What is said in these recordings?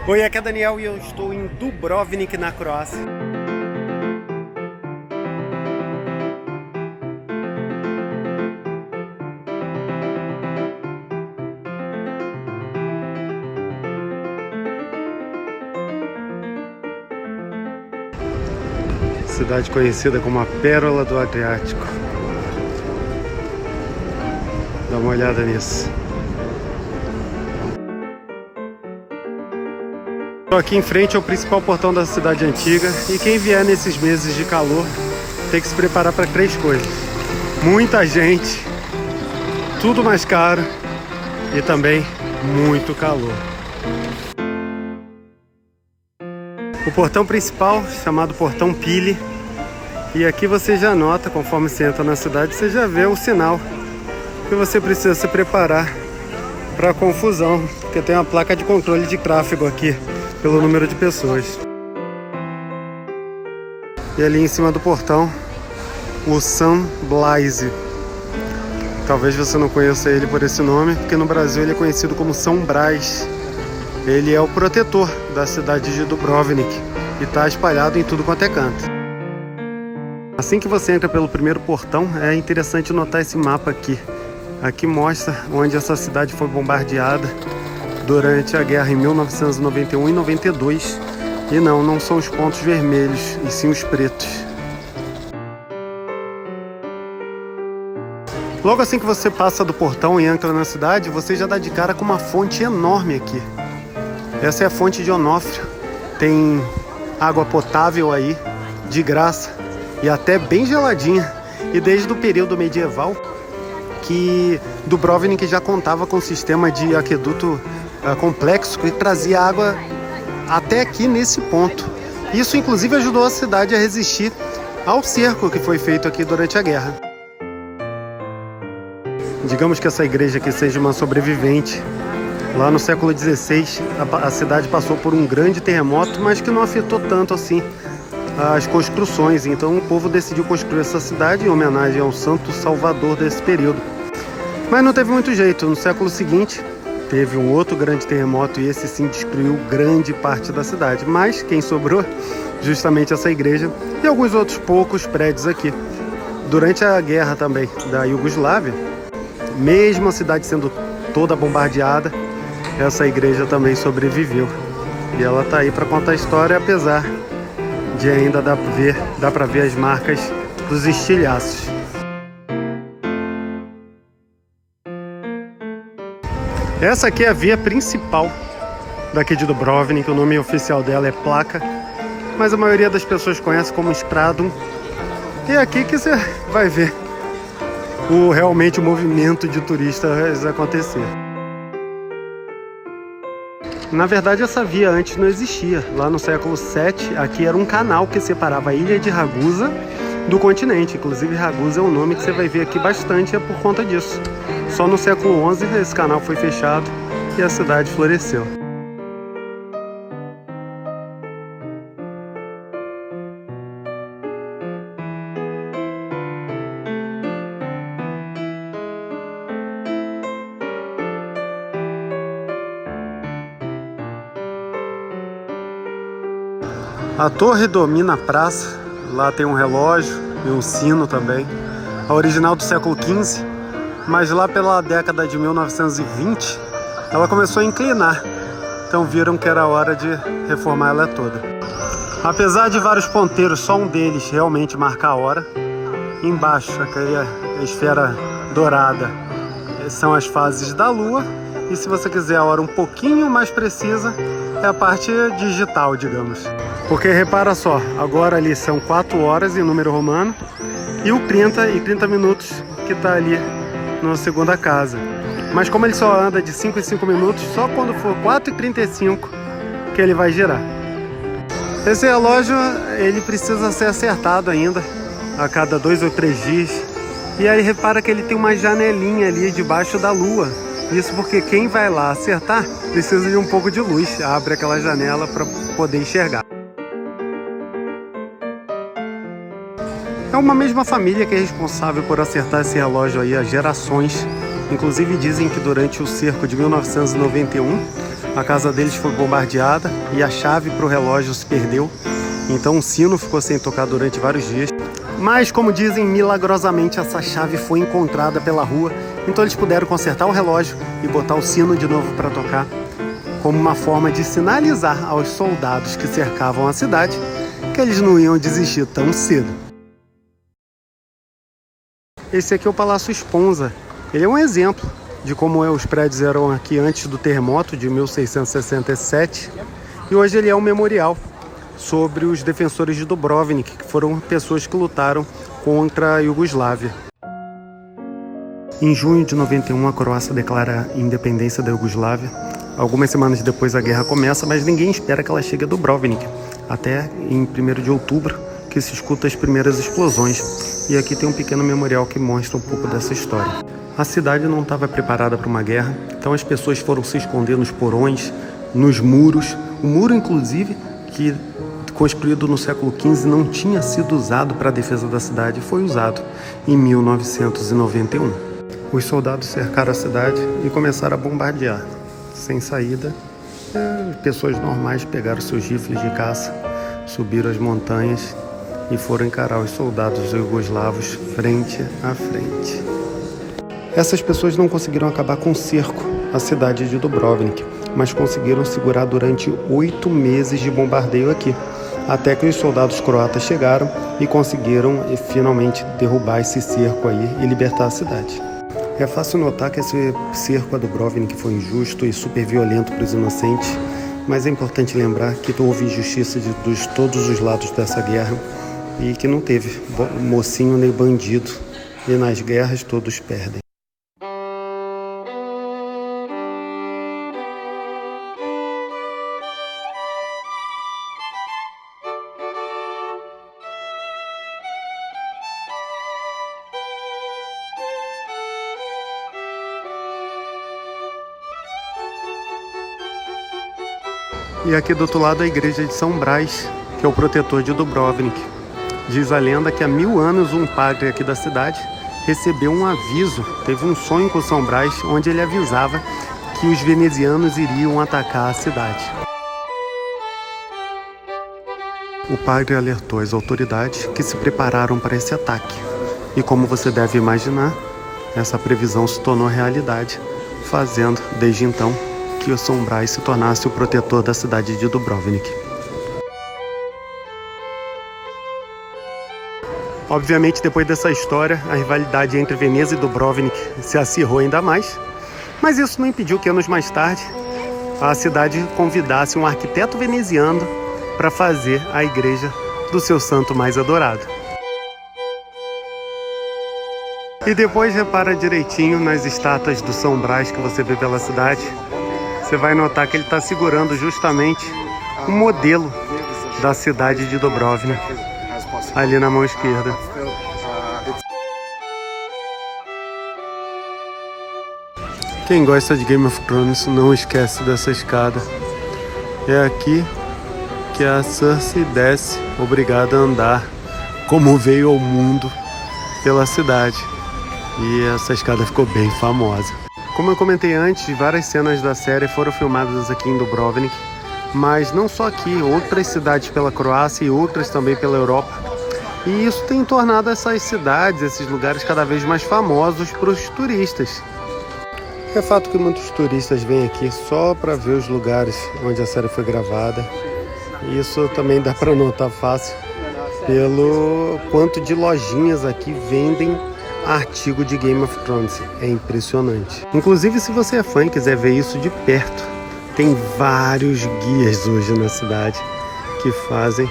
Oi, aqui é Daniel e eu estou em Dubrovnik, na Croácia. Cidade conhecida como a Pérola do Adriático. Dá uma olhada nisso. Aqui em frente é o principal portão da cidade antiga e quem vier nesses meses de calor tem que se preparar para 3 coisas: muita gente, tudo mais caro e também muito calor. O portão principal, chamado Portão Pili, e aqui você já nota, conforme você entra na cidade, você já vê o sinal que você precisa se preparar para a confusão, porque tem uma placa de controle de tráfego aqui pelo número de pessoas. E ali em cima do portão, o San Blaise. Talvez você não conheça ele por esse nome, porque no Brasil ele é conhecido como São Brás. Ele é o protetor da cidade de Dubrovnik e está espalhado em tudo quanto é canto. Assim que você entra pelo primeiro portão, é interessante notar esse mapa aqui. Aqui mostra onde essa cidade foi bombardeada durante a guerra em 1991 e 92. E não são os pontos vermelhos, e sim os pretos. Logo assim que você passa do portão e entra na cidade, você já dá de cara com uma fonte enorme aqui. Essa é a fonte de Onofrio. Tem água potável aí, de graça, e até bem geladinha. E desde o período medieval, que Dubrovnik já contava com um sistema de aqueduto complexo que trazia água até aqui nesse ponto. Isso inclusive ajudou a cidade a resistir ao cerco que foi feito aqui durante a guerra. Digamos que essa igreja aqui seja uma sobrevivente. Lá no século XVI, a cidade passou por um grande terremoto, mas que não afetou tanto assim as construções. Então o povo decidiu construir essa cidade em homenagem ao santo salvador desse período. Mas não teve muito jeito. No século seguinte, teve um outro grande terremoto e esse sim destruiu grande parte da cidade. Mas quem sobrou? Justamente essa igreja e alguns outros poucos prédios aqui. Durante a guerra também da Iugoslávia, mesmo a cidade sendo toda bombardeada, essa igreja também sobreviveu. E ela tá aí para contar a história, apesar de ainda dá para ver as marcas dos estilhaços. Essa aqui é a via principal daqui de Dubrovnik. O nome oficial dela é Placa, mas a maioria das pessoas conhece como Stradum. E é aqui que você vai ver realmente o movimento de turistas acontecer. Na verdade, essa via antes não existia. Lá no século VII, aqui era um canal que separava a ilha de Ragusa do continente. Inclusive, Ragusa é um nome que você vai ver aqui bastante, é por conta disso. Só no século XI esse canal foi fechado e a cidade floresceu. A torre domina a praça, lá tem um relógio e um sino também. A original do século XV, mas lá pela década de 1920 ela começou a inclinar. Então viram que era hora de reformar ela toda. Apesar de vários ponteiros, só um deles realmente marcar a hora. Embaixo, aquela esfera dourada, são as fases da lua. E se você quiser a hora um pouquinho mais precisa, é a parte digital, digamos. Porque repara só, agora ali são 4 horas em número romano e o 30 e 30 minutos que está ali na segunda casa. Mas como ele só anda de 5 em 5 minutos, só quando for 4h35 que ele vai girar. Esse relógio ele precisa ser acertado ainda a cada 2 ou 3 dias. E aí repara que ele tem uma janelinha ali debaixo da lua. Isso porque quem vai lá acertar precisa de um pouco de luz. Abre aquela janela para poder enxergar. É uma mesma família que é responsável por acertar esse relógio aí há gerações. Inclusive dizem que durante o cerco de 1991, A casa deles foi bombardeada e a chave para o relógio se perdeu. Então o sino ficou sem tocar durante vários dias. Mas, como dizem, milagrosamente essa chave foi encontrada pela rua. Então eles puderam consertar o relógio e botar o sino de novo para tocar, como uma forma de sinalizar aos soldados que cercavam a cidade que eles não iam desistir tão cedo. Esse aqui é o Palácio Esponza. Ele é um exemplo de como os prédios eram aqui antes do terremoto de 1667. E hoje ele é um memorial sobre os defensores de Dubrovnik, que foram pessoas que lutaram contra a Iugoslávia. Em junho de 91, a Croácia declara a independência da Iugoslávia. Algumas semanas depois a guerra começa, mas ninguém espera que ela chegue a Dubrovnik. Até em 1º de outubro, que se escuta as primeiras explosões. E aqui tem um pequeno memorial que mostra um pouco dessa história. A cidade não estava preparada para uma guerra, então as pessoas foram se esconder nos porões, nos muros. O muro, inclusive, que construído no século XV, não tinha sido usado para a defesa da cidade, foi usado em 1991. Os soldados cercaram a cidade e começaram a bombardear. Sem saída, pessoas normais pegaram seus rifles de caça, subiram as montanhas e foram encarar os soldados iugoslavos frente a frente. Essas pessoas não conseguiram acabar com o cerco à cidade de Dubrovnik, mas conseguiram segurar durante 8 meses de bombardeio aqui, até que os soldados croatas chegaram e conseguiram finalmente derrubar esse cerco aí e libertar a cidade. É fácil notar que esse cerco a Dubrovnik foi injusto e super violento para os inocentes, mas é importante lembrar que houve injustiça de todos os lados dessa guerra e que não teve mocinho nem bandido, e nas guerras todos perdem. E aqui do outro lado a igreja de São Brás, que é o protetor de Dubrovnik. Diz a lenda que há 1000 anos um padre aqui da cidade recebeu um aviso, teve um sonho com São Brás, onde ele avisava que os venezianos iriam atacar a cidade. O padre alertou as autoridades que se prepararam para esse ataque. E como você deve imaginar, essa previsão se tornou realidade, fazendo, desde então, que o São Brás se tornasse o protetor da cidade de Dubrovnik. Obviamente, depois dessa história, a rivalidade entre Veneza e Dubrovnik se acirrou ainda mais, mas isso não impediu que anos mais tarde a cidade convidasse um arquiteto veneziano para fazer a igreja do seu santo mais adorado. E depois repara direitinho nas estátuas do São Brás que você vê pela cidade. Você vai notar que ele está segurando justamente o modelo da cidade de Dubrovnik, ali na mão esquerda. Quem gosta de Game of Thrones não esquece dessa escada. É aqui que a Cersei desce, obrigada a andar, como veio ao mundo, pela cidade. E essa escada ficou bem famosa. Como eu comentei antes, várias cenas da série foram filmadas aqui em Dubrovnik, mas não só aqui, outras cidades pela Croácia e outras também pela Europa. E isso tem tornado essas cidades, esses lugares cada vez mais famosos para os turistas. É fato que muitos turistas vêm aqui só para ver os lugares onde a série foi gravada. Isso também dá para notar fácil pelo quanto de lojinhas aqui vendem artigo de Game of Thrones. É impressionante. Inclusive, se você é fã e quiser ver isso de perto, tem vários guias hoje na cidade que fazem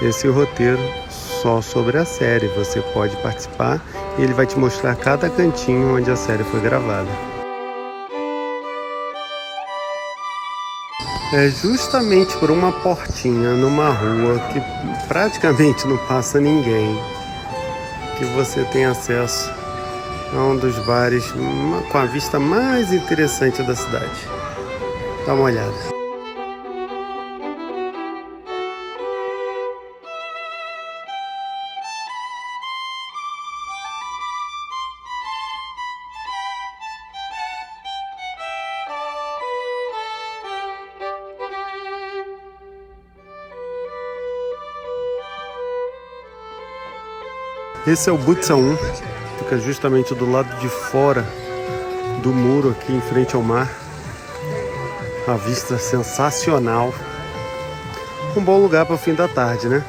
esse roteiro só sobre a série. Você pode participar e ele vai te mostrar cada cantinho onde a série foi gravada. É justamente por uma portinha numa rua que praticamente não passa ninguém que você tem acesso a um dos bares com a vista mais interessante da cidade. Dá uma olhada. Esse é o Butza 1, fica justamente do lado de fora do muro aqui em frente ao mar. A vista sensacional. Um bom lugar para o fim da tarde, né?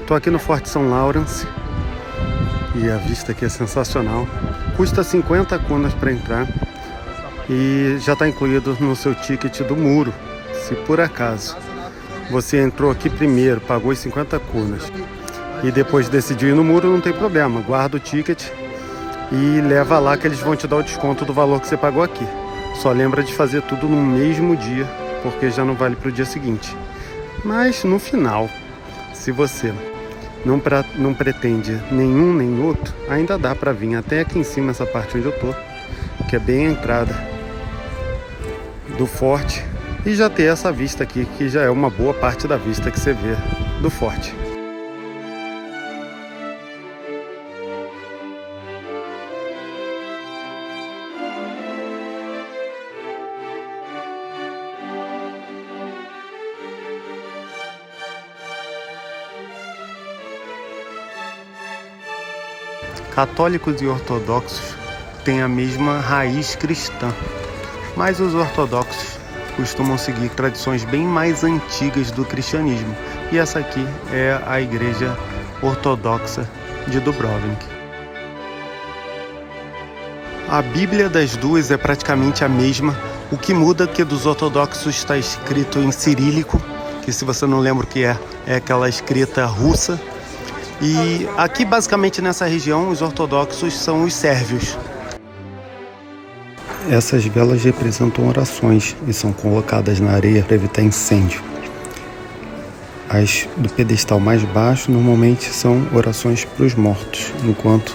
Estou aqui no Forte São Lawrence e a vista aqui é sensacional. Custa 50 kunas para entrar e já está incluído no seu ticket do muro. Se por acaso você entrou aqui primeiro, pagou os 50 kunas e depois decidiu ir no muro, não tem problema. Guarda o ticket e leva lá que eles vão te dar o desconto do valor que você pagou aqui. Só lembra de fazer tudo no mesmo dia, porque já não vale para o dia seguinte. Mas no final, se você não pretende nenhum nem outro, ainda dá para vir até aqui em cima, essa parte onde eu tô, que é bem a entrada do forte, e já ter essa vista aqui, que já é uma boa parte da vista que você vê do forte. Católicos e ortodoxos têm a mesma raiz cristã, mas os ortodoxos costumam seguir tradições bem mais antigas do cristianismo, e essa aqui é a igreja ortodoxa de Dubrovnik. A Bíblia das duas é praticamente a mesma, o que muda é que dos ortodoxos está escrito em cirílico, que se você não lembra o que é aquela escrita russa. E aqui basicamente nessa região os ortodoxos são os sérvios. Essas velas representam orações e são colocadas na areia para evitar incêndio. As do pedestal mais baixo normalmente são orações para os mortos, enquanto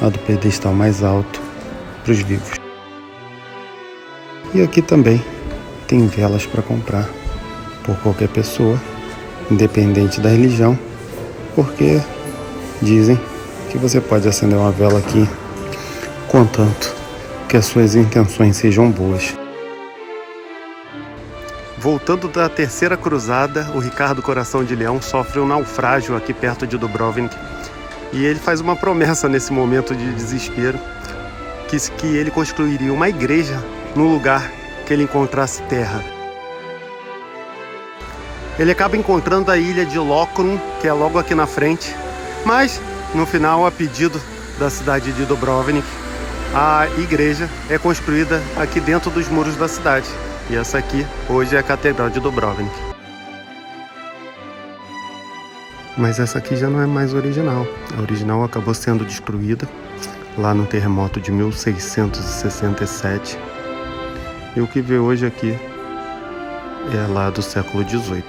a do pedestal mais alto para os vivos. E aqui também tem velas para comprar por qualquer pessoa, independente da religião, porque dizem que você pode acender uma vela aqui, contanto que as suas intenções sejam boas. Voltando da terceira cruzada, o Ricardo Coração de Leão sofre um naufrágio aqui perto de Dubrovnik. E ele faz uma promessa nesse momento de desespero, que ele construiria uma igreja no lugar que ele encontrasse terra. Ele acaba encontrando a ilha de Lokrum, que é logo aqui na frente, mas no final, a pedido da cidade de Dubrovnik, a igreja é construída aqui dentro dos muros da cidade. E essa aqui hoje é a Catedral de Dubrovnik. Mas essa aqui já não é mais original. A original acabou sendo destruída lá no terremoto de 1667. E o que vê hoje aqui é lá do século XVIII.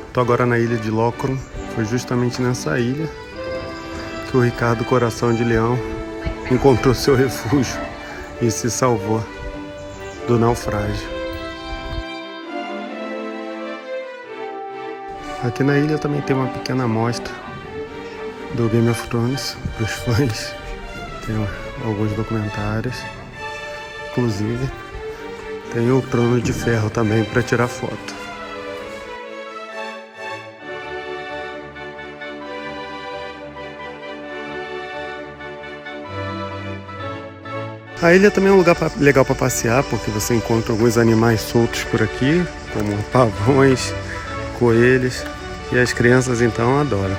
Estou agora na ilha de Lokrum. Foi justamente nessa ilha que o Ricardo Coração de Leão encontrou seu refúgio e se salvou do naufrágio. Aqui na ilha também tem uma pequena amostra do Game of Thrones para os fãs. Tem alguns documentários, inclusive tem o Trono de Ferro também para tirar foto. A ilha também é um lugar legal para passear, porque você encontra alguns animais soltos por aqui, como pavões, coelhos, e as crianças então adoram.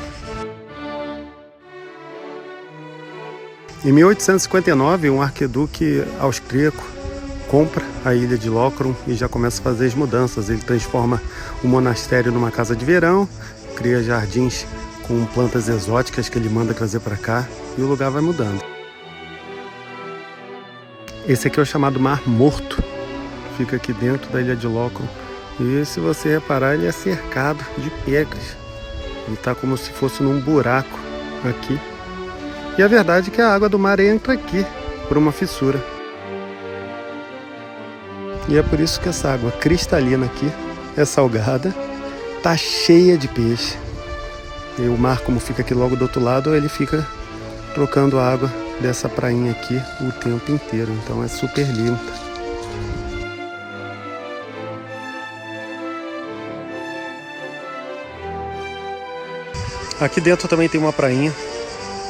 Em 1859, um arquiduque austríaco compra a ilha de Lokrum e já começa a fazer as mudanças. Ele transforma o monastério numa casa de verão, cria jardins com plantas exóticas que ele manda trazer para cá, e o lugar vai mudando. Esse aqui é o chamado Mar Morto, fica aqui dentro da ilha de Lokrum, E se você reparar, ele é cercado de pedras. Ele tá como se fosse num buraco aqui. E a verdade é que a água do mar entra aqui, por uma fissura. E é por isso que essa água cristalina aqui é salgada, tá cheia de peixe. E o mar, como fica aqui logo do outro lado, ele fica trocando a água dessa prainha aqui o tempo inteiro. Então é super limpa. Aqui dentro também tem uma prainha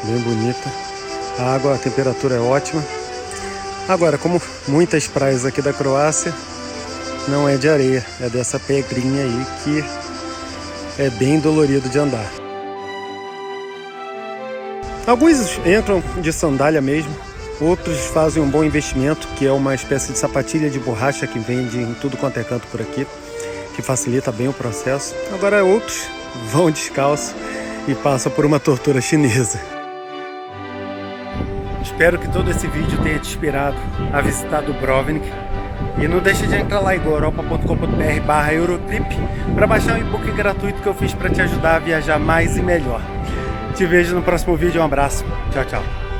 bem bonita. A água, a temperatura é ótima. Agora, como muitas praias aqui da Croácia, não é de areia, é dessa pedrinha aí que é bem dolorido de andar. Alguns entram de sandália mesmo, outros fazem um bom investimento, que é uma espécie de sapatilha de borracha que vende em tudo quanto é canto por aqui, que facilita bem o processo. Agora outros vão descalço e passam por uma tortura chinesa. Espero que todo esse vídeo tenha te inspirado a visitar Dubrovnik. E não deixe de entrar lá em europa.com.br/Eurotrip para baixar um e-book gratuito que eu fiz para te ajudar a viajar mais e melhor. Te vejo no próximo vídeo. Um abraço. Tchau, tchau.